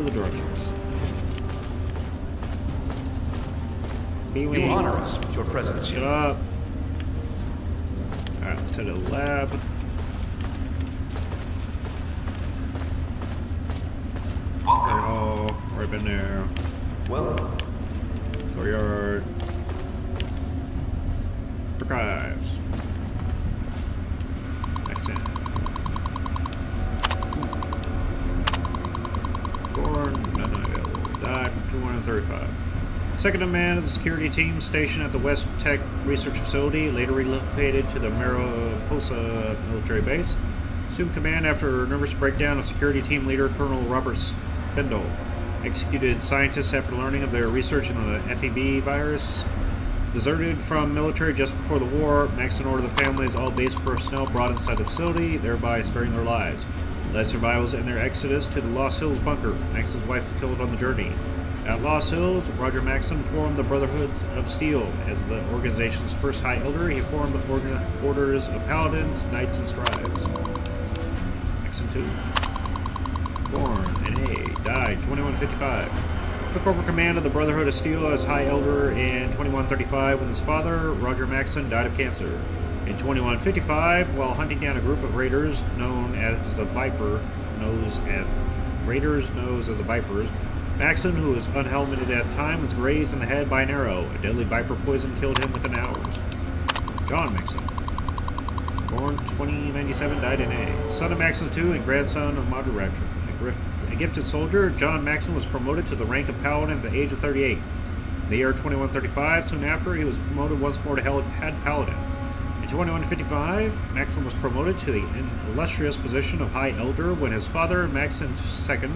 the directions. You honor us with your presence. Shut up. Alright, let's head to the lab. Oh, right in there. Well, Courtyard. Archives. Excellent. Born, none available. Died, 235. Second in command of the security team stationed at the West Tech Research Facility, later relocated to the Mariposa military base. Assumed command after a nervous breakdown of security team leader Colonel Robert Spindle. Executed scientists after learning of their research on the FEV virus. Deserted from military just before the war, Maxon ordered the families, all base personnel brought inside the facility, thereby sparing their lives. Led survivors in their exodus to the Lost Hills bunker. Maxon's wife was killed on the journey. At Lost Hills, Roger Maxon formed the Brotherhood of Steel. As the organization's first High Elder, he formed the orders of Paladins, Knights, and Scribes. Maxon 2. Born in A. Died 2155. Took over command of the Brotherhood of Steel as High Elder in 2135 when his father, Roger Maxon, died of cancer. In 2155, while hunting down a group of raiders known as the Vipers, Maxon, who was unhelmeted at the time, was grazed in the head by an arrow. A deadly viper poison killed him within hours. John Maxon. Born 2097, died in A. Son of Maxon II and grandson of Modern Rapture. A gifted soldier, John Maxon was promoted to the rank of Paladin at the age of 38. In the year 2135, soon after, he was promoted once more to Head Paladin. In 2155, Maxon was promoted to the illustrious position of High Elder when his father, Maxon II,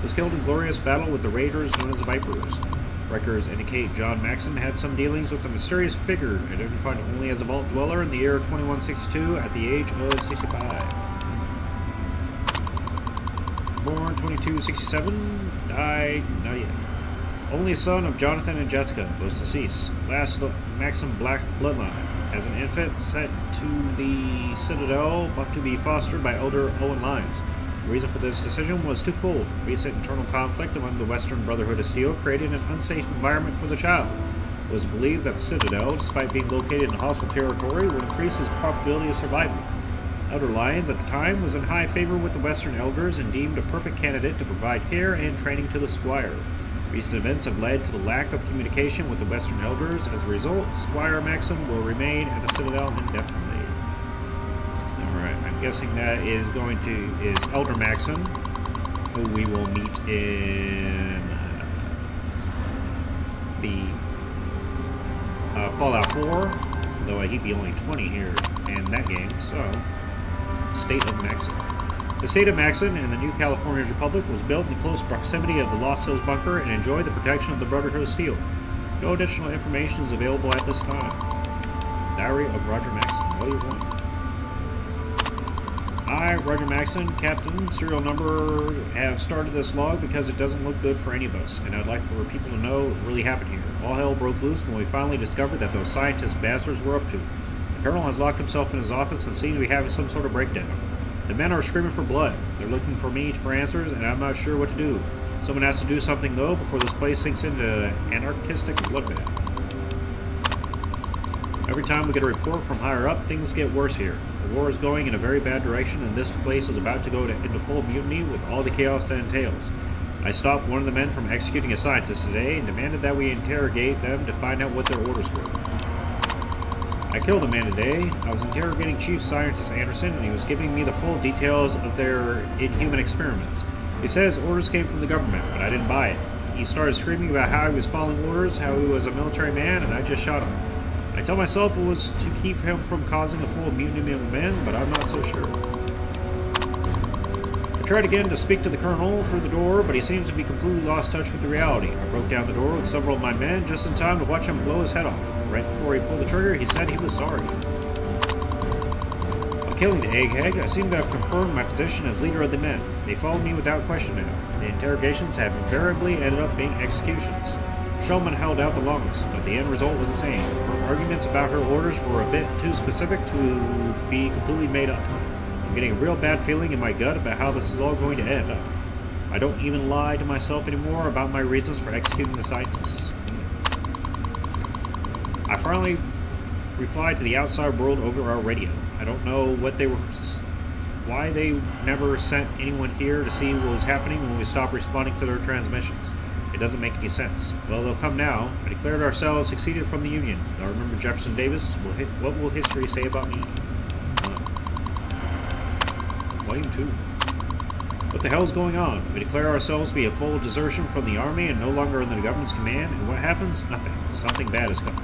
was killed in glorious battle with the raiders known as the Vipers. Records indicate John Maxon had some dealings with a mysterious figure, identified only as a vault dweller in the year 2162 at the age of 65. Born 2267, died not yet. Only son of Jonathan and Jessica, both deceased. Last of the Maxon Black bloodline. As an infant, sent to the Citadel, but to be fostered by Elder Owen Lyons. The reason for this decision was twofold. Recent internal conflict among the Western Brotherhood of Steel created an unsafe environment for the child. It was believed that the Citadel, despite being located in hostile territory, would increase his probability of survival. Elder Lyons, at the time, was in high favor with the Western Elders and deemed a perfect candidate to provide care and training to the Squire. Recent events have led to the lack of communication with the Western Elders. As a result, Squire Maxon will remain at the Citadel indefinitely. Alright, I'm guessing that is Elder Maxon, who we will meet in the Fallout 4, though he'd be only 20 here in that game, so... State of Maxon. The state of Maxon in the New California Republic was built in the close proximity of the Lost Hills bunker and enjoyed the protection of the Brotherhood of Steel. No additional information is available at this time. Diary of Roger Maxon, Volume 1. I, Roger Maxon, Captain, serial number, have started this log because it doesn't look good for any of us, and I'd like for people to know what really happened here. All hell broke loose when we finally discovered that those scientist bastards were up to. The Colonel has locked himself in his office and seems to be having some sort of breakdown. The men are screaming for blood. They're looking for me for answers, and I'm not sure what to do. Someone has to do something, though, before this place sinks into anarchistic bloodbath. Every time we get a report from higher up, things get worse here. The war is going in a very bad direction, and this place is about to go into full mutiny with all the chaos that entails. I stopped one of the men from executing a scientist today and demanded that we interrogate them to find out what their orders were. I killed a man today. I was interrogating Chief Scientist Anderson, and he was giving me the full details of their inhuman experiments. He says orders came from the government, but I didn't buy it. He started screaming about how he was following orders, how he was a military man, and I just shot him. I tell myself it was to keep him from causing a full mutiny of men, but I'm not so sure. I tried again to speak to the Colonel through the door, but he seems to be completely lost touch with the reality. I broke down the door with several of my men just in time to watch him blow his head off. Right before he pulled the trigger, he said he was sorry. While killing the egghead, I seem to have confirmed my position as leader of the men. They followed me without question now. The interrogations have invariably ended up being executions. Shulman held out the longest, but the end result was the same. Her arguments about her orders were a bit too specific to be completely made up. I'm getting a real bad feeling in my gut about how this is all going to end up. I don't even lie to myself anymore about my reasons for executing the scientists. I finally replied to the outside world over our radio. I don't know why they never sent anyone here to see what was happening when we stopped responding to their transmissions. It doesn't make any sense. Well, they'll come now. I declared ourselves succeeded from the Union. I remember Jefferson Davis. What will history say about me? Volume 2. What the hell is going on? We declare ourselves to be a full desertion from the Army and no longer under the government's command, and what happens? Nothing. Something bad is coming.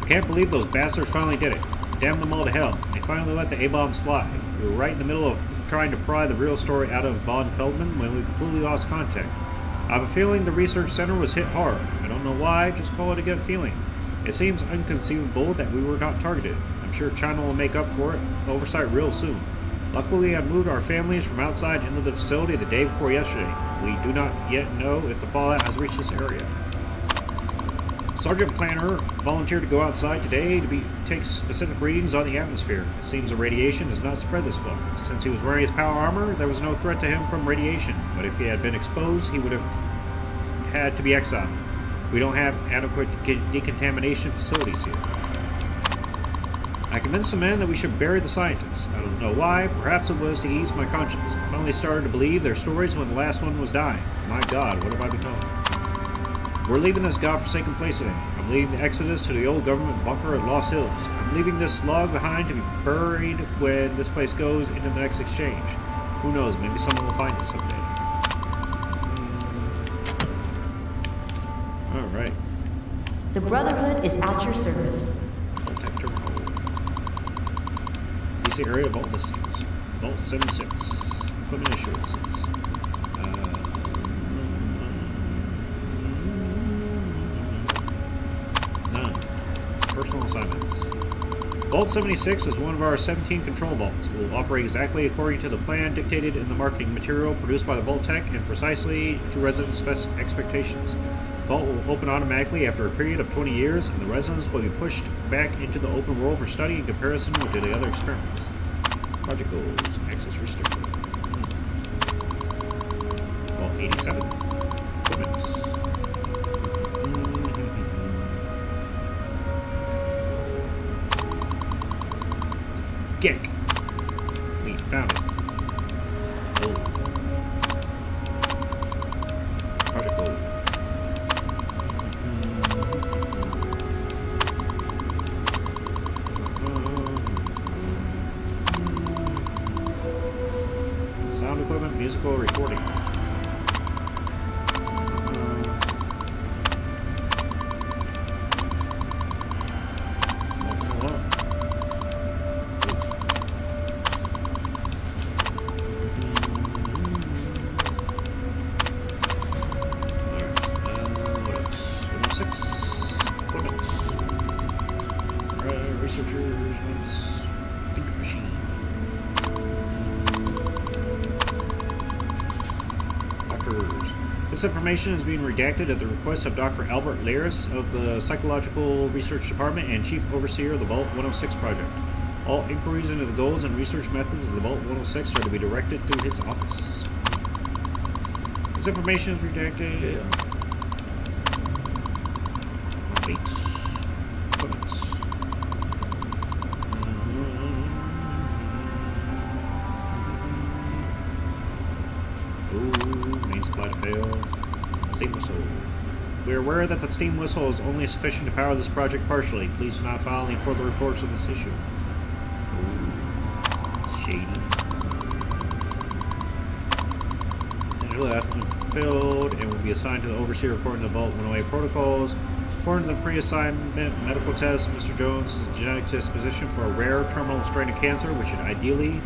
I can't believe those bastards finally did it. Damn them all to hell. They finally let the A-bombs fly. We were right in the middle of trying to pry the real story out of von Feldman when we completely lost contact. I have a feeling the research center was hit hard. I don't know why, just call it a gut feeling. It seems inconceivable that we were not targeted. I'm sure China will make up for it, oversight real soon. Luckily, we have moved our families from outside into the facility the day before yesterday. We do not yet know if the fallout has reached this area. Sergeant Planner volunteered to go outside today to take specific readings on the atmosphere. It seems the radiation has not spread this far. Since he was wearing his power armor, there was no threat to him from radiation, but if he had been exposed, he would have had to be exiled. We don't have adequate decontamination facilities here. I convinced the men that we should bury the scientists. I don't know why. Perhaps it was to ease my conscience. I finally started to believe their stories when the last one was dying. My God, what have I become? We're leaving this godforsaken place today. I'm leading the exodus to the old government bunker at Lost Hills. I'm leaving this log behind to be buried when this place goes into the next exchange. Who knows, maybe someone will find it someday. Alright. The Brotherhood is at your service. Contact terminal. DC area vault listings. Vault 76. Equipment assurances. Personal assignments. Vault 76 is one of our 17 control vaults. It will operate exactly according to the plan dictated in the marketing material produced by the Vault Tech and precisely to residents' expectations. The vault will open automatically after a period of 20 years, and the residents will be pushed back into the open world for study in comparison with the other experiments. Project goals. Access restricted. Vault 87. Equipment. Get it. We found it. Oh. Project goal. Sound equipment, musical recording. This information is being redacted at the request of Dr. Albert Laris of the Psychological Research Department and Chief Overseer of the Vault 106 project. All inquiries into the goals and research methods of the Vault 106 are to be directed through his office. This information is redacted. Main supply to fail. Steam whistle. We are aware that the steam whistle is only sufficient to power this project partially. Please do not file any further reports on this issue. Ooh, it's shady. Left unfilled and will be assigned to the overseer according to the Vault 108 protocols. According to the pre-assignment medical test, Mr. Jones' genetic disposition for a rare terminal strain of cancer, which should ideally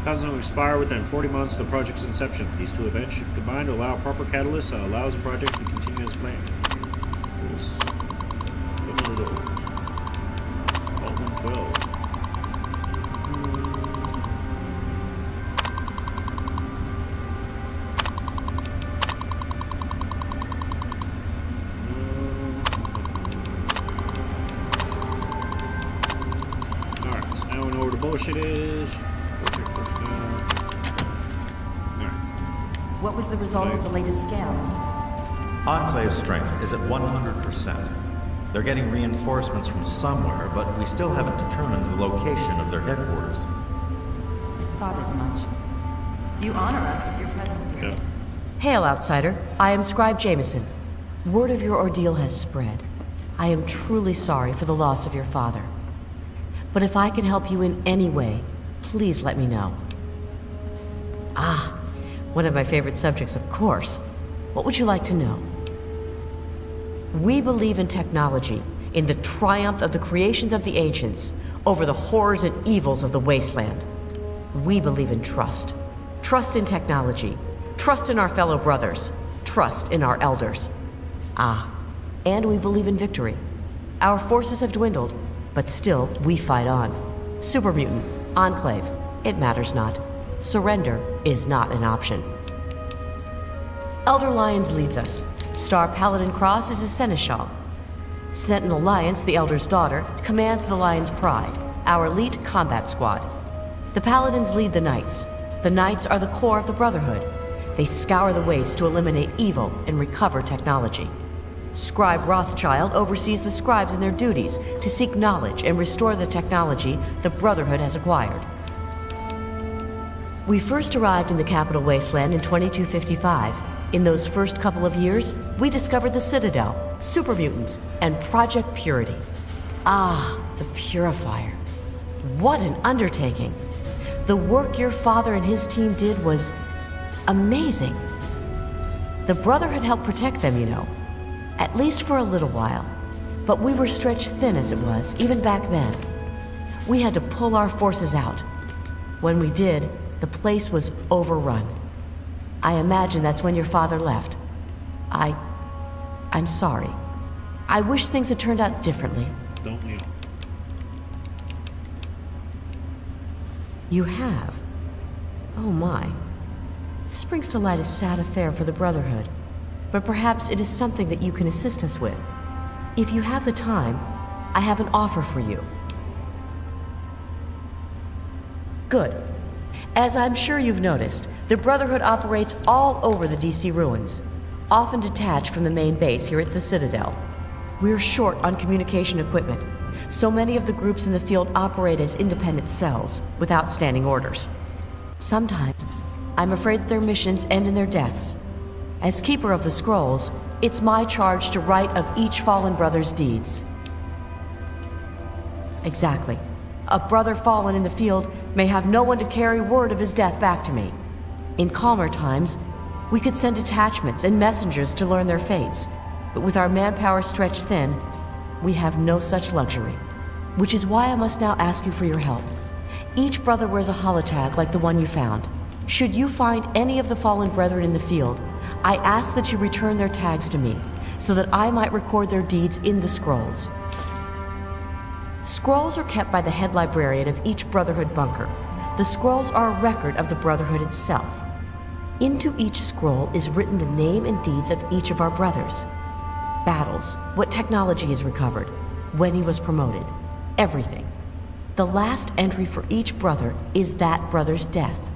cause him to expire within 40 months of the project's inception. These two events should combine to allow a proper catalyst that allows the project to continue as planned. Vault 112. Alright, so now we know where the bullshit is. What was the result of the latest scan? Enclave strength is at 100%. They're getting reinforcements from somewhere, but we still haven't determined the location of their headquarters. Thought as much. You honor us with your presence here. Yeah. Hail, outsider. I am Scribe Jameson. Word of your ordeal has spread. I am truly sorry for the loss of your father. But if I can help you in any way, please let me know. Ah, one of my favorite subjects, of course. What would you like to know? We believe in technology, in the triumph of the creations of the ancients, over the horrors and evils of the wasteland. We believe in trust. Trust in technology. Trust in our fellow brothers. Trust in our elders. Ah, and we believe in victory. Our forces have dwindled, but still we fight on. Super Mutant, Enclave, it matters not. Surrender is not an option. Elder Lyons leads us. Star Paladin Cross is his seneschal. Sentinel Lyons, the Elder's daughter, commands the Lion's Pride, our elite combat squad. The Paladins lead the Knights. The Knights are the core of the Brotherhood. They scour the waste to eliminate evil and recover technology. Scribe Rothschild oversees the scribes in their duties to seek knowledge and restore the technology the Brotherhood has acquired. We first arrived in the capital wasteland in 2255. In those first couple of years, we discovered the Citadel, Super Mutants, and Project Purity. Ah, the Purifier. What an undertaking. The work your father and his team did was amazing. The Brotherhood helped protect them, you know. At least for a little while. But we were stretched thin as it was, even back then. We had to pull our forces out. When we did, the place was overrun. I imagine that's when your father left. I'm sorry. I wish things had turned out differently. Don't we all? You have? Oh my. This brings to light a sad affair for the Brotherhood. But perhaps it is something that you can assist us with. If you have the time, I have an offer for you. Good. As I'm sure you've noticed, the Brotherhood operates all over the DC ruins, often detached from the main base here at the Citadel. We're short on communication equipment, so many of the groups in the field operate as independent cells, without standing orders. Sometimes, I'm afraid that their missions end in their deaths. As Keeper of the Scrolls, it's my charge to write of each fallen brother's deeds. Exactly. A brother fallen in the field may have no one to carry word of his death back to me. In calmer times, we could send detachments and messengers to learn their fates, but with our manpower stretched thin, we have no such luxury. Which is why I must now ask you for your help. Each brother wears a holotag like the one you found. Should you find any of the fallen brethren in the field, I ask that you return their tags to me, so that I might record their deeds in the scrolls. Scrolls are kept by the head librarian of each Brotherhood bunker. The scrolls are a record of the Brotherhood itself. Into each scroll is written the name and deeds of each of our brothers. Battles, what technology is recovered, when he was promoted, everything. The last entry for each brother is that brother's death.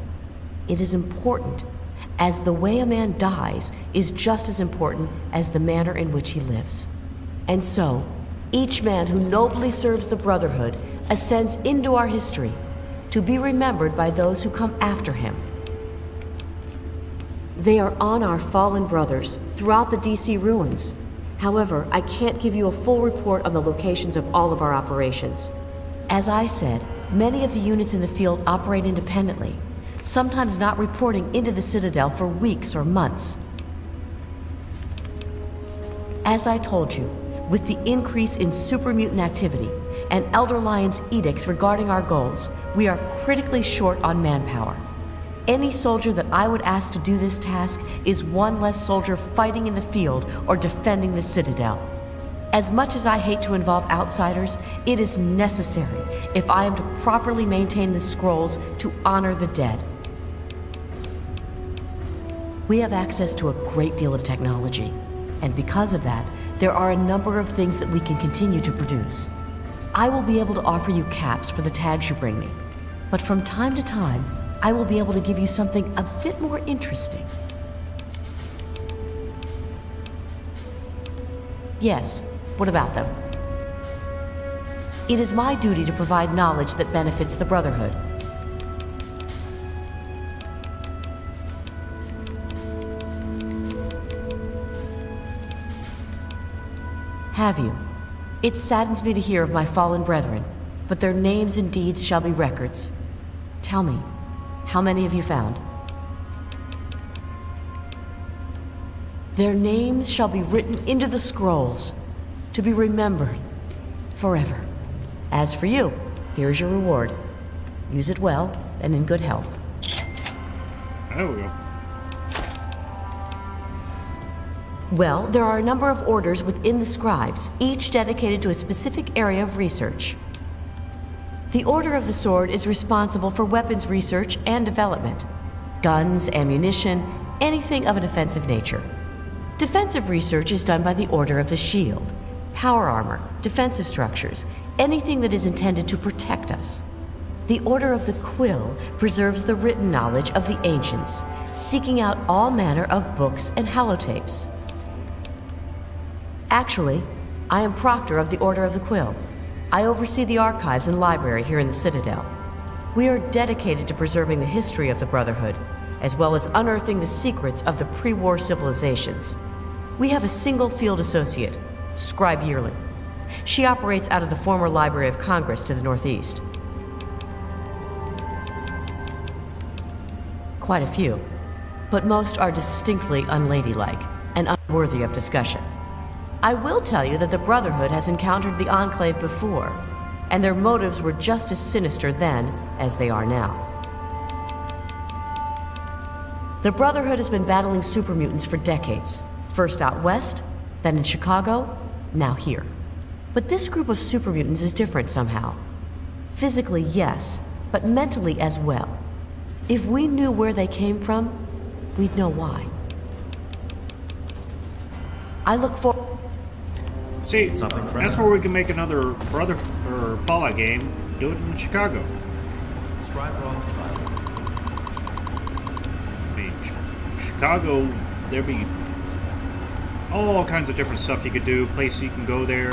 It is important, as the way a man dies is just as important as the manner in which he lives. And so, each man who nobly serves the Brotherhood ascends into our history, to be remembered by those who come after him. They are on our fallen brothers throughout the DC ruins. However, I can't give you a full report on the locations of all of our operations. As I said, many of the units in the field operate independently, sometimes not reporting into the Citadel for weeks or months. As I told you, with the increase in super mutant activity and Elder Lion's edicts regarding our goals, we are critically short on manpower. Any soldier that I would ask to do this task is one less soldier fighting in the field or defending the Citadel. As much as I hate to involve outsiders, it is necessary if I am to properly maintain the scrolls to honor the dead. We have access to a great deal of technology, and because of that, there are a number of things that we can continue to produce. I will be able to offer you caps for the tags you bring me, but from time to time, I will be able to give you something a bit more interesting. Yes. What about them? It is my duty to provide knowledge that benefits the Brotherhood. Have you? It saddens me to hear of my fallen brethren, but their names and deeds shall be records. Tell me, how many have you found? Their names shall be written into the scrolls, to be remembered forever. As for you, here is your reward. Use it well and in good health. There we go. Well, there are a number of orders within the scribes, each dedicated to a specific area of research. The Order of the Sword is responsible for weapons research and development. Guns, ammunition, anything of an offensive nature. Defensive research is done by the Order of the Shield. Power armor, defensive structures, anything that is intended to protect us. The Order of the Quill preserves the written knowledge of the ancients, seeking out all manner of books and holotapes. Actually, I am Proctor of the Order of the Quill. I oversee the archives and library here in the Citadel. We are dedicated to preserving the history of the Brotherhood, as well as unearthing the secrets of the pre-war civilizations. We have a single field associate, Scribe Yearling. She operates out of the former Library of Congress to the northeast. Quite a few, but most are distinctly unladylike and unworthy of discussion. I will tell you that the Brotherhood has encountered the Enclave before, and their motives were just as sinister then as they are now. The Brotherhood has been battling super mutants for decades, first out west, then in Chicago, now here. But this group of super mutants is different somehow. Physically, yes, but mentally as well. If we knew where they came from, we'd know why. I look for... See, that's where we can make another Brother or Fallout game. Do it in Chicago. I mean, Chicago, there'd be all kinds of different stuff you could do. Place you can go there.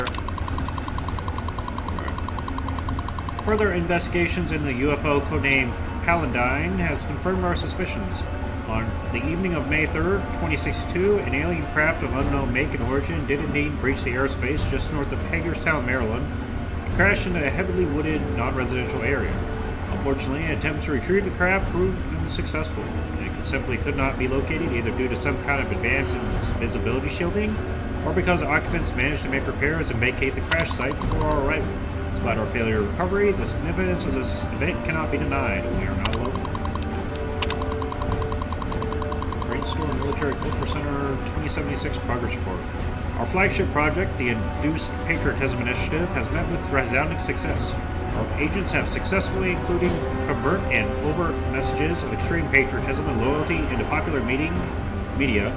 Right. Further investigations in the UFO codename Paladine has confirmed our suspicions. On the evening of May 3rd, 2062, an alien craft of unknown make and origin did indeed breach the airspace just north of Hagerstown, Maryland, and crashed into a heavily wooded, non-residential area. Unfortunately, attempts to retrieve the craft proved unsuccessful. It simply could not be located either due to some kind of advanced visibility shielding, or because occupants managed to make repairs and vacate the crash site before our arrival. Despite our failure of recovery, the significance of this event cannot be denied. We are not alone. Brainstorm Military Culture Center 2076 Progress Report. Our flagship project, the Induced Patriotism Initiative, has met with resounding success. Our agents have successfully included covert and overt messages of extreme patriotism and loyalty into popular media,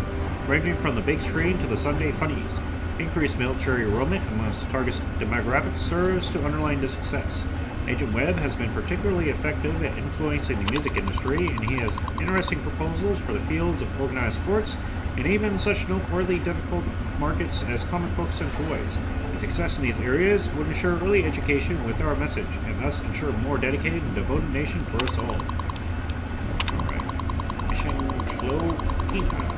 ranging from the big screen to the Sunday funnies. Increased military enrollment amongst target demographics serves to underline this success. Agent Webb has been particularly effective at influencing the music industry, and he has interesting proposals for the fields of organized sports and even such noteworthy difficult markets as comic books and toys. The success in these areas would ensure early education with our message, and thus ensure a more dedicated and devoted nation for us all. Alright. Mission Cloquina.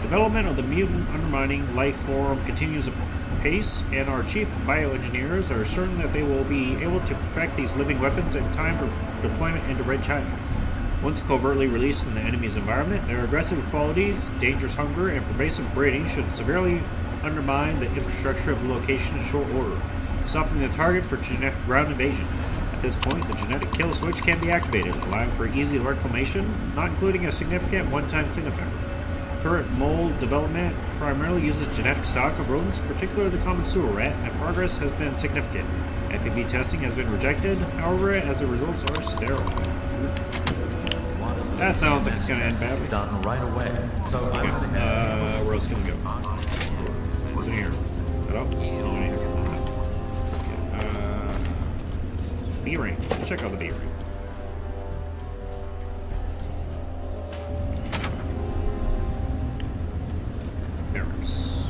Development of the mutant undermining life form continues apace, and our chief bioengineers are certain that they will be able to perfect these living weapons in time for deployment into Red China. Once covertly released in the enemy's environment, their aggressive qualities, dangerous hunger, and pervasive breeding should severely undermine the infrastructure of the location in short order, softening the target for genetic ground invasion. At this point, the genetic kill switch can be activated, allowing for easy reclamation, not including a significant one-time cleanup effort. Current mold development primarily uses genetic stock of rodents, particularly the common sewer rat, and progress has been significant. FEV testing has been rejected, however, as the results are sterile. That sounds like it's going to end badly. Done right away. So okay. Where else can we go? What's in here? Hello? No, in here. B-ring. Let's check out the B-ring. Barracks.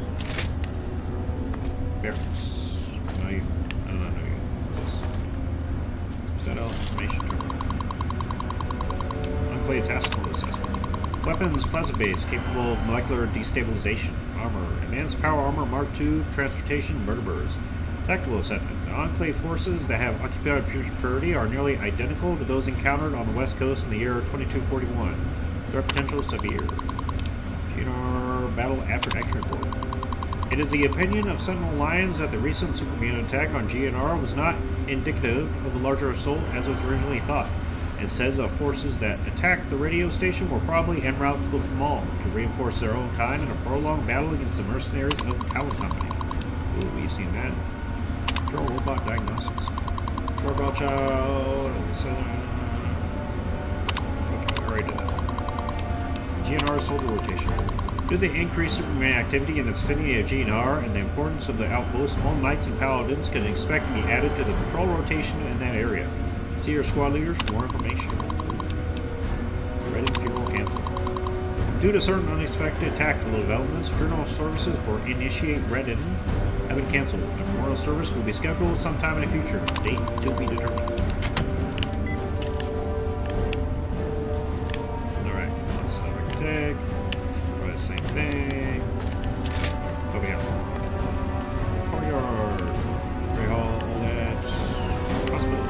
Enclave Task Force assessment. Weapons plasma base capable of molecular destabilization. Armor. Advanced power armor Mark II. Transportation vertebrates. Tactical assessment. The Enclave forces that have occupied Purity are nearly identical to those encountered on the West Coast in the year 2241. Threat potential severe. GNR Battle After Action Report. It is the opinion of Sentinel Alliance that the recent supermutant attack on GNR was not indicative of a larger assault as was originally thought. It says the forces that attacked the radio station were probably en route to the mall to reinforce their own kind in a prolonged battle against the mercenaries of the Power Company. Ooh, we've seen that. Control robot diagnosis. Robot child. Okay, already did that. GNR soldier rotation. Due to the increased Superman activity in the vicinity of GNR and the importance of the outpost, all Knights and Paladins can expect to be added to the patrol rotation in that area. See your squad leaders for more information. Ready funeral canceled. Due to certain unexpected tactical developments, funeral services for Initiate Redden have been canceled. A memorial service will be scheduled sometime in the future. Date to be determined. Alright, lots of stuff I can take. Probably the same thing. Over here. Courtyard. Gray Hall, all that. Hospital.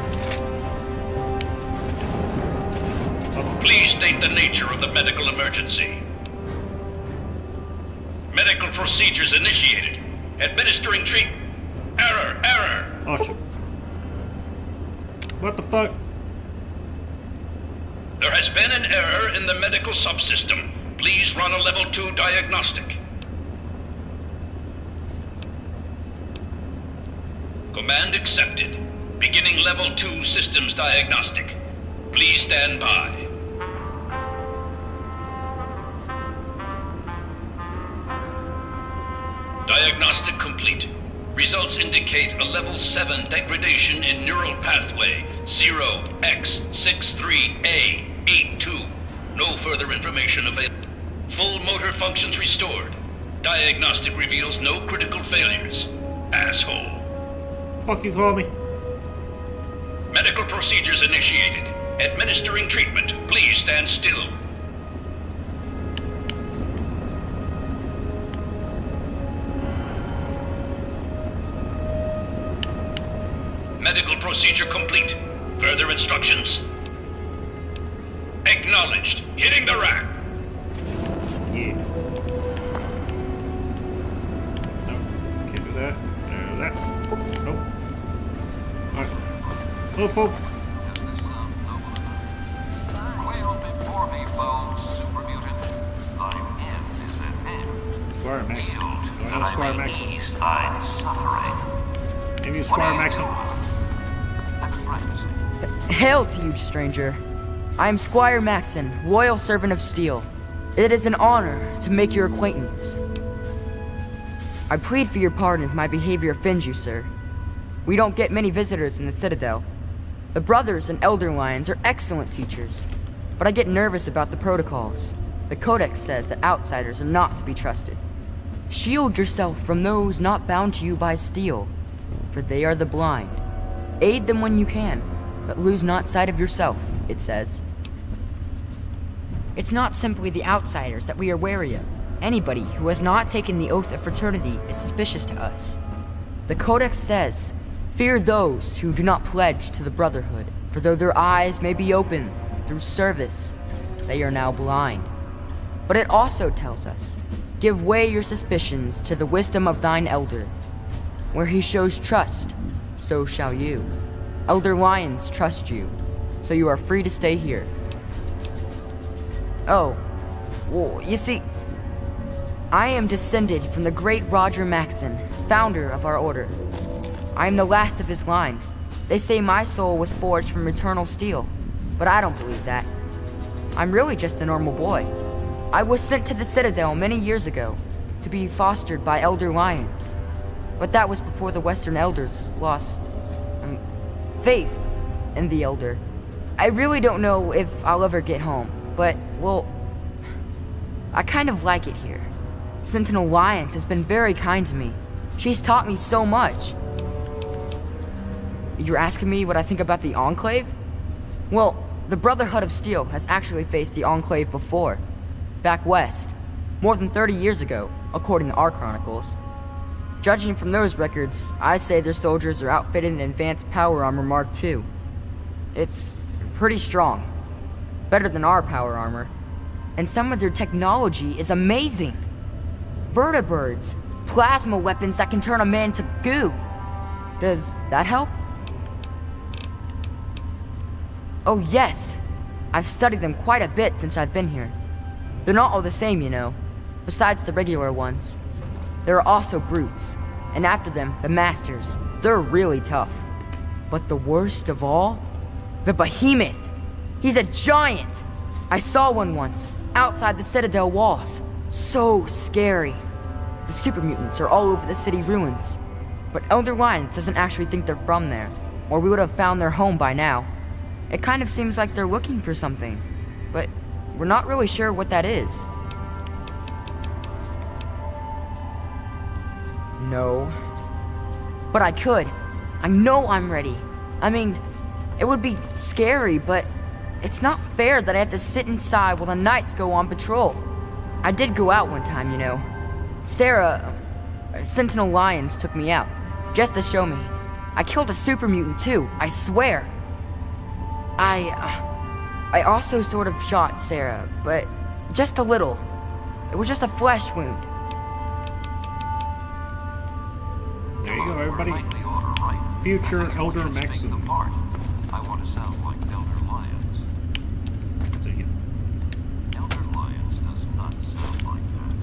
Please state the nature of the medical emergency. Medical procedures initiated. Administering Error! Awesome. What the fuck? There has been an error in the medical subsystem. Please run a level 2 diagnostic. Command accepted. Beginning level 2 systems diagnostic. Please stand by. Diagnostic complete. Results indicate a level 7 degradation in neural pathway 0x63A82. No further information available. Full motor functions restored. Diagnostic reveals no critical failures. Asshole. Fuck you call me? Medical procedures initiated. Administering treatment. Please stand still. Medical procedure complete. Further instructions? Acknowledged. Hitting the rack. Yeah. No, can't do that. There's that. Nope. Alright. Hello, folks. Squire Max. Do I know Squire Max? Maybe you Squire Max. Hail to you, stranger. I am Squire Maxon, loyal servant of steel. It is an honor to make your acquaintance. I plead for your pardon if my behavior offends you, sir. We don't get many visitors in the Citadel. The Brothers and Elder Lions are excellent teachers, but I get nervous about the protocols. The Codex says that outsiders are not to be trusted. Shield yourself from those not bound to you by steel, for they are the blind. Aid them when you can, but lose not sight of yourself, it says. It's not simply the outsiders that we are wary of. Anybody who has not taken the oath of fraternity is suspicious to us. The Codex says, fear those who do not pledge to the Brotherhood, for though their eyes may be open through service, they are now blind. But it also tells us, give way your suspicions to the wisdom of thine elder. Where he shows trust, so shall you. Elder Lions trust you, so you are free to stay here. Oh, well, you see, I am descended from the great Roger Maxon, founder of our order. I am the last of his line. They say my soul was forged from eternal steel, but I don't believe that. I'm really just a normal boy. I was sent to the Citadel many years ago to be fostered by Elder Lions, but that was before the Western Elders lost faith in the Elder. I really don't know if I'll ever get home, but, well, I kind of like it here. Sentinel Alliance has been very kind to me. She's taught me so much. You're asking me what I think about the Enclave? Well, the Brotherhood of Steel has actually faced the Enclave before. Back west. More than 30 years ago, according to our chronicles. Judging from those records, I'd say their soldiers are outfitted in advanced power armor Mark II. It's pretty strong. Better than our power armor. And some of their technology is amazing. Vertibirds, plasma weapons that can turn a man to goo. Does that help? Oh yes, I've studied them quite a bit since I've been here. They're not all the same, you know, besides the regular ones. There are also brutes, and after them, the masters. They're really tough. But the worst of all? The behemoth! He's a giant! I saw one once, outside the Citadel walls. So scary. The super mutants are all over the city ruins. But Elder Lyons doesn't actually think they're from there, or we would have found their home by now. It kind of seems like they're looking for something, but we're not really sure what that is. No. But I could. I know I'm ready. I mean, it would be scary, but it's not fair that I have to sit inside while the knights go on patrol. I did go out one time, you know. Sarah, Sentinel Lyons took me out, just to show me. I killed a super mutant too, I swear. I also sort of shot Sarah, but just a little. It was just a flesh wound. There you go, everybody. Future Elder Maxim. I want to sound like Elder Lyons. So, yeah. Elder Lyons does not sound like that.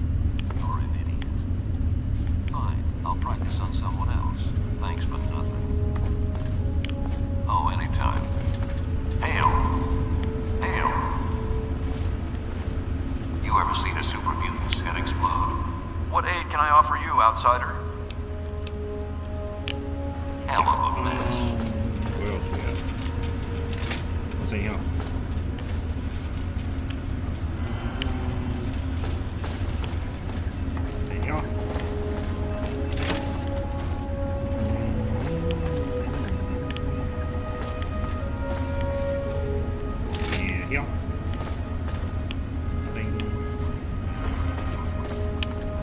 You're an idiot. Fine, I'll practice on someone else. Thanks for nothing. Oh, anytime. Hail! Hail! You ever seen a super mutant's head explode? What aid can I offer you, outsider? Hell of a mess. What else we got? Let's see, yeah. There you go. Yeah, yeah. Nothing.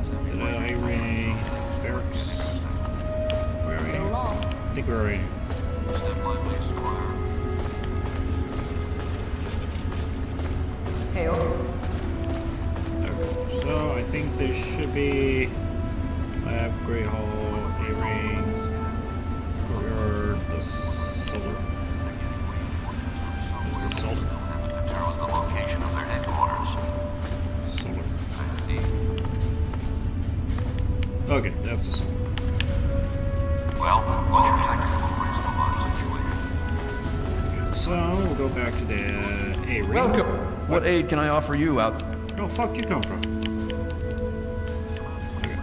Citadel, A-Ring, Barracks. Where are you? I think we're in. Step lively, Squire. Hey, Okay, so I think this should be Lab, Grey Hall, A-Rings, or the Solar. Is it Solar? Haven't determined the location of their headquarters. Solar. I see. Okay, that's the Solar. Well, all your technical reasonable situation. So we'll go back to the A-Ring. Welcome. What aid can I offer you, out? Oh, fuck you come from? Okay.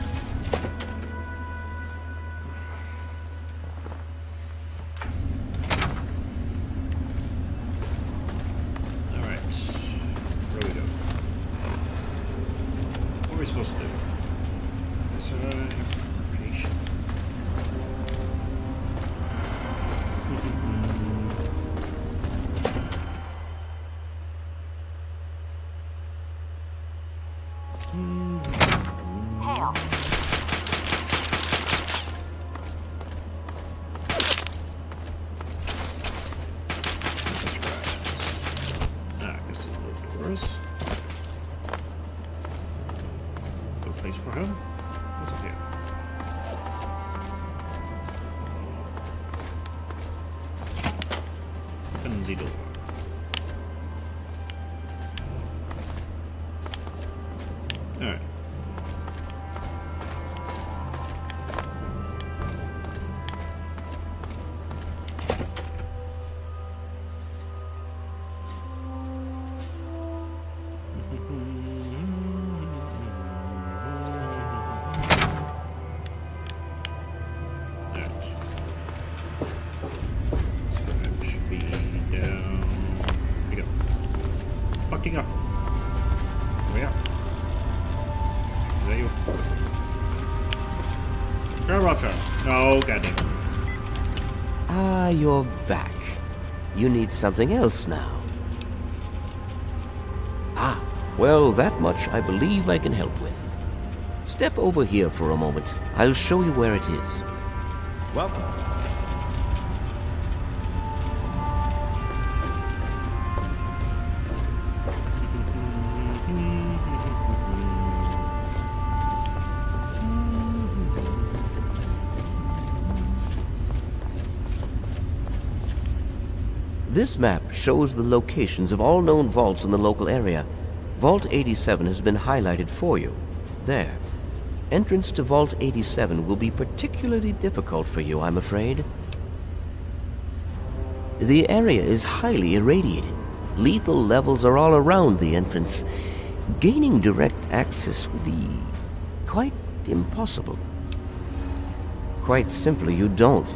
Alright. Where do we go? What are we supposed to do? Information. Hail. This is the doors. Good place for him. What's up here? Open the door. Alright. Should be down. Here we go. Fucking up. Way up. Is that you? Roger. Oh, goddamn. Ah, you're back. You need something else now. Ah, well, that much I believe I can help with. Step over here for a moment. I'll show you where it is. Welcome. This map shows the locations of all known vaults in the local area. Vault 87 has been highlighted for you. There. Entrance to Vault 87 will be particularly difficult for you, I'm afraid. The area is highly irradiated. Lethal levels are all around the entrance. Gaining direct access will be quite impossible. Quite simply, you don't.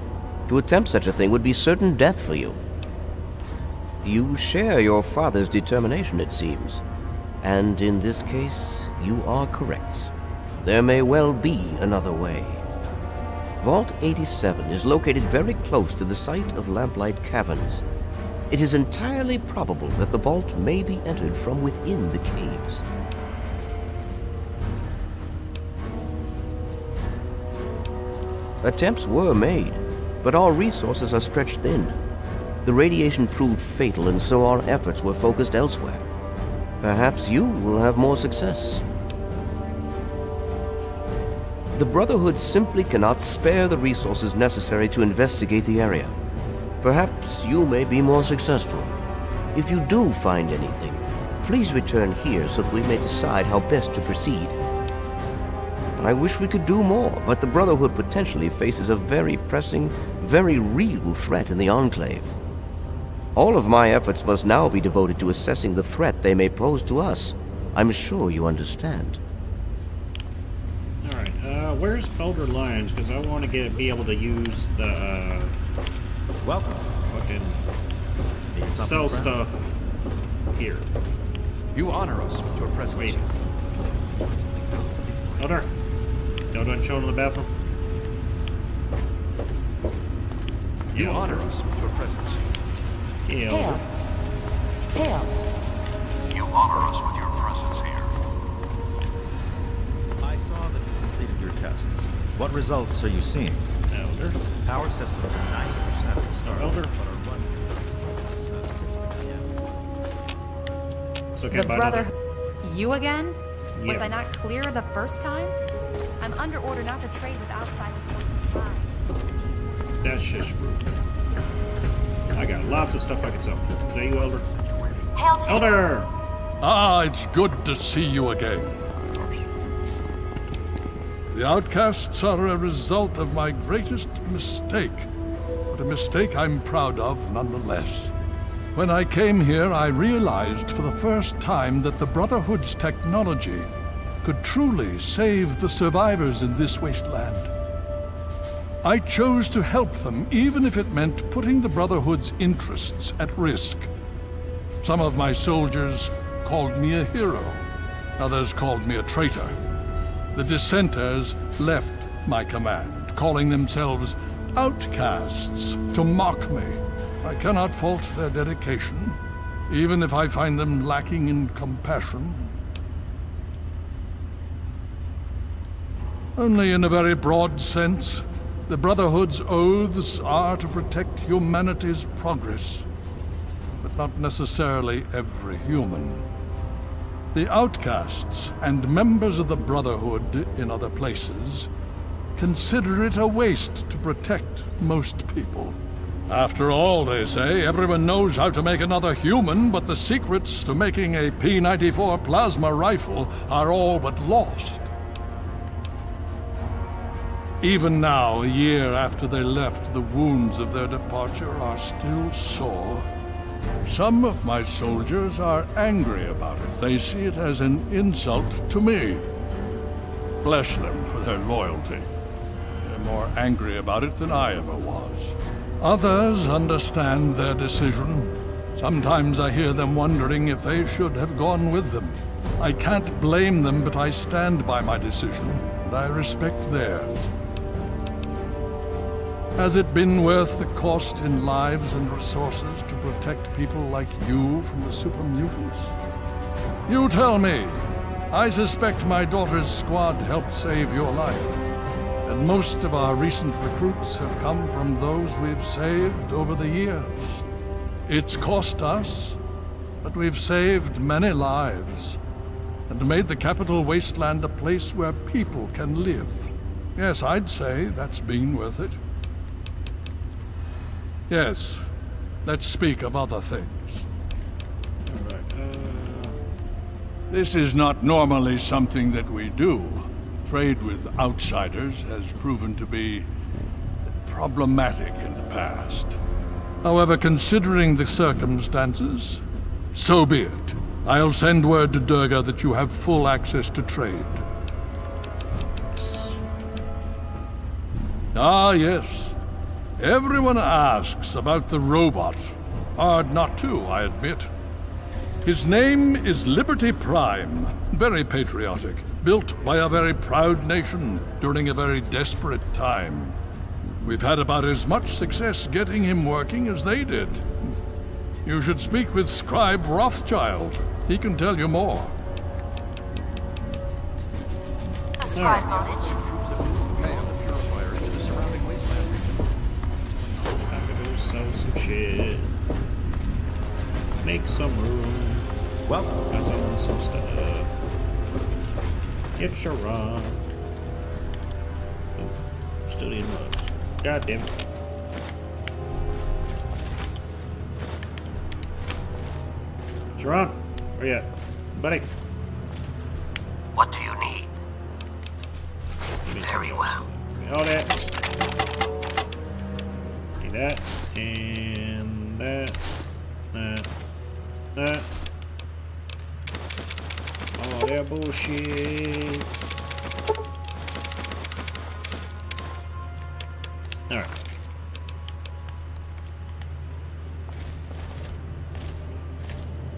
To attempt such a thing would be certain death for you. You share your father's determination, it seems. And in this case, you are correct. There may well be another way. Vault 87 is located very close to the site of Lamplight Caverns. It is entirely probable that the vault may be entered from within the caves. Attempts were made, but our resources are stretched thin. The radiation proved fatal, and so our efforts were focused elsewhere. Perhaps you will have more success. The Brotherhood simply cannot spare the resources necessary to investigate the area. Perhaps you may be more successful. If you do find anything, please return here so that we may decide how best to proceed. I wish we could do more, but the Brotherhood potentially faces a very pressing, very real threat in the Enclave. All of my efforts must now be devoted to assessing the threat they may pose to us. I'm sure you understand. Alright, where's Elder Lions? Because I want to be able to use the, Welcome. fucking Need sell something, friend? stuff here. You honor us with your presence. Wait. Elder? Elder chilling in the bathroom? You honor us with your presence. Yeah, Hail. Elder. Hail. You honor us with your presence here. I saw that you completed your tests. What results are you seeing? Elder. Power systems are 90% at start, Elder. but are running at 60%. It's okay, The bye, brother... Elder. You again? Yeah. Was I not clear the first time? I'm under order not to trade with outsiders or supplies. That's just rude. I got lots of stuff I can sell. Is that you, Elder? Hail to Elder! Ah, it's good to see you again. The outcasts are a result of my greatest mistake, but a mistake I'm proud of nonetheless. When I came here, I realized for the first time that the Brotherhood's technology could truly save the survivors in this wasteland. I chose to help them, even if it meant putting the Brotherhood's interests at risk. Some of my soldiers called me a hero. Others called me a traitor. The dissenters left my command, calling themselves outcasts to mock me. I cannot fault their dedication, even if I find them lacking in compassion. Only in a very broad sense. The Brotherhood's oaths are to protect humanity's progress, but not necessarily every human. The outcasts and members of the Brotherhood in other places consider it a waste to protect most people. After all, they say, everyone knows how to make another human, but the secrets to making a P-94 plasma rifle are all but lost. Even now, a year after they left, the wounds of their departure are still sore. Some of my soldiers are angry about it. They see it as an insult to me. Bless them for their loyalty. They're more angry about it than I ever was. Others understand their decision. Sometimes I hear them wondering if they should have gone with them. I can't blame them, but I stand by my decision, and I respect theirs. Has it been worth the cost in lives and resources to protect people like you from the super mutants? You tell me. I suspect my daughter's squad helped save your life. And most of our recent recruits have come from those we've saved over the years. It's cost us, but we've saved many lives. And made the capital wasteland a place where people can live. Yes, I'd say that's been worth it. Yes, let's speak of other things. This is not normally something that we do. Trade with outsiders has proven to be problematic in the past. However, considering the circumstances, so be it. I'll send word to Durga that you have full access to trade. Ah, yes. Everyone asks about the robot. Hard not to, I admit. His name is Liberty Prime. Very patriotic. Built by a very proud nation during a very desperate time. We've had about as much success getting him working as they did. You should speak with Scribe Rothschild. He can tell you more. The scribe knowledge. Troops have moved the purifier into the surrounding wasteland region. I'm gonna go sell some shit. Make some room. Well, I sell some stuff. It's your run. Still in mugs. God damn it. Sharon, where you at? Buddy. What do you need? Very well. All that. Need that. And that. That. All that bullshit. Alright.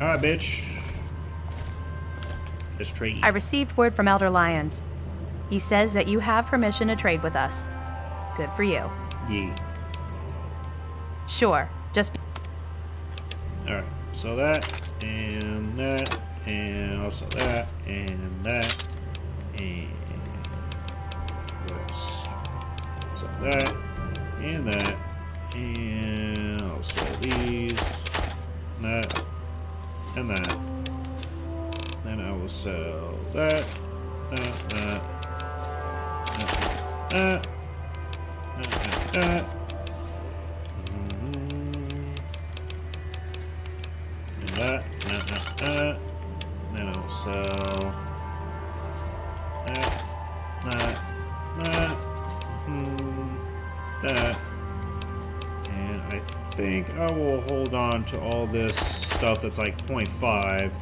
Alright, bitch. Let's trade. I received word from Elder Lyons. He says that you have permission to trade with us. Good for you. Yeah. Sure, just... Alright, so that, and also that, and that, and what else? So that, and also these, that, and that. Then I will sell that, that. That, then I'll sell that, and I think I will hold on to all this stuff that's like 0.5,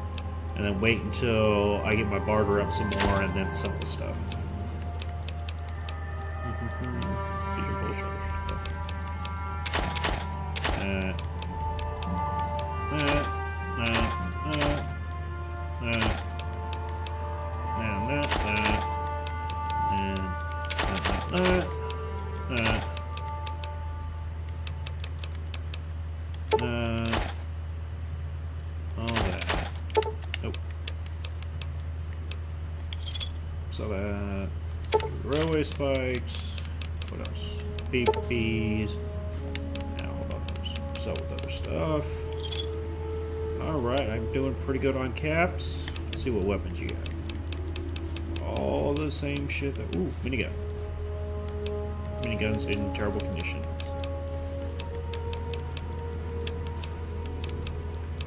and then wait until I get my barter up some more, and then sell the stuff. These are bullshit. All that. Nope. So that railway spikes. What else? PPs. Now hold on. Sell with other stuff. Alright, I'm doing pretty good on caps. Let's see what weapons you got. All the same shit that... Ooh, minigun. Minigun's in terrible condition.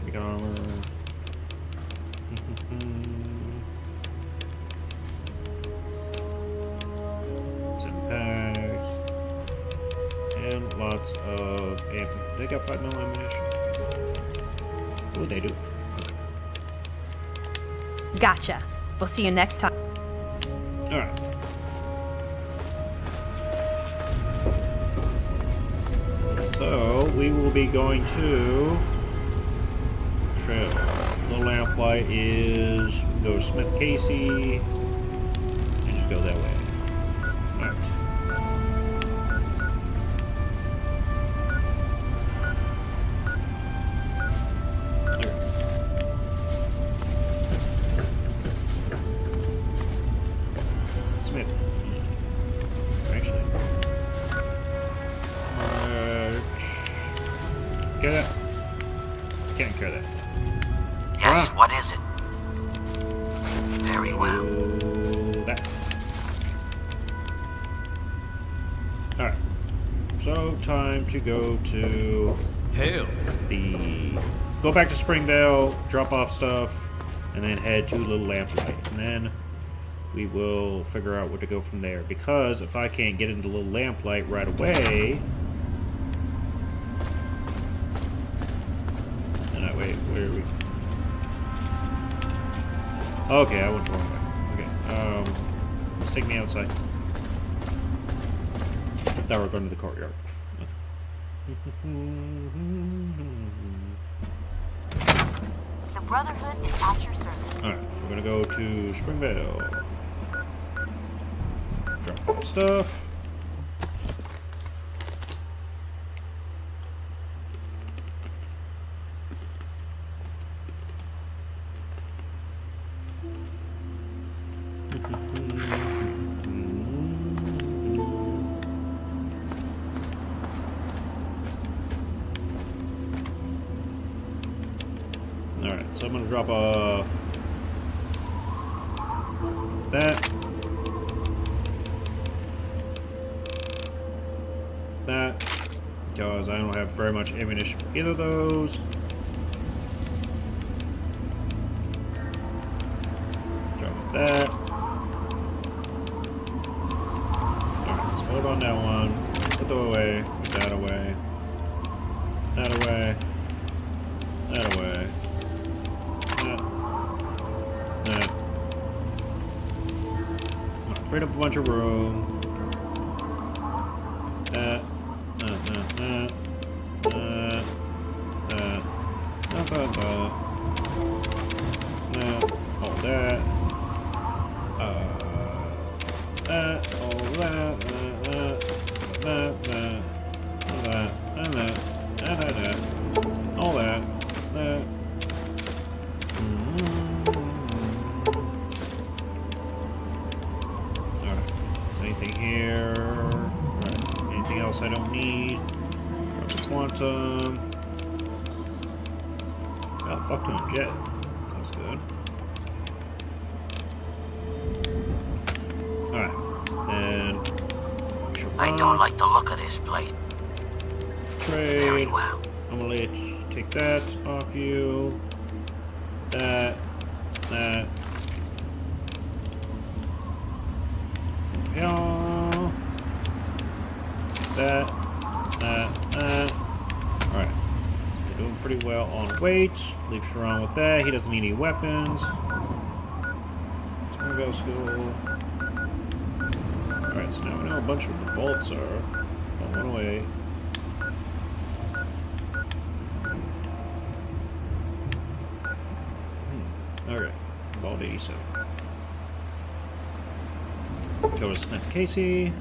Minigun armor. Some packs. And lots of ammunition. They got 5mm ammunition. What they do? Gotcha. We'll see you next time. Alright. So, we will be going to... The lamplight is... Go to Smith Casey. And just go that way. Alright. well. do that. Alright. So, time to go to Hail. go back to Springvale, drop off stuff, and then head to Little Lamplight. And then we will figure out where to go from there. Because if I can't get into Little Lamplight right away... No, wait, where are we? Okay, I went the wrong way. Okay, let's take me outside. Now we're going to the courtyard. The Brotherhood is at your service. Alright, so we're gonna go to Springvale. Drop off stuff. Alright, so I'm gonna drop off that. That. Because I don't have very much ammunition for either of those. Drop off that. Alright, let's hold on that one. Put that away. Put that away. That away. That away. That. Freed up a bunch of room. That. All that. That. All that. All that. That. Alright. Is anything here? Right. Anything else I don't need? Grab the quantum. Oh, fuck to him, jet. That's good. Alright. Then. I don't like the look of this plate. Trade. Very well. I'm gonna let you take that off you. That. That. Yeah. That. Alright. We're doing pretty well on weight. Leave Sharon with that. He doesn't need any weapons. It's gonna go school. Alright, so now we know a bunch of the bolts are. Oh, one away. Alright. Vault 87. Go to Smith Casey.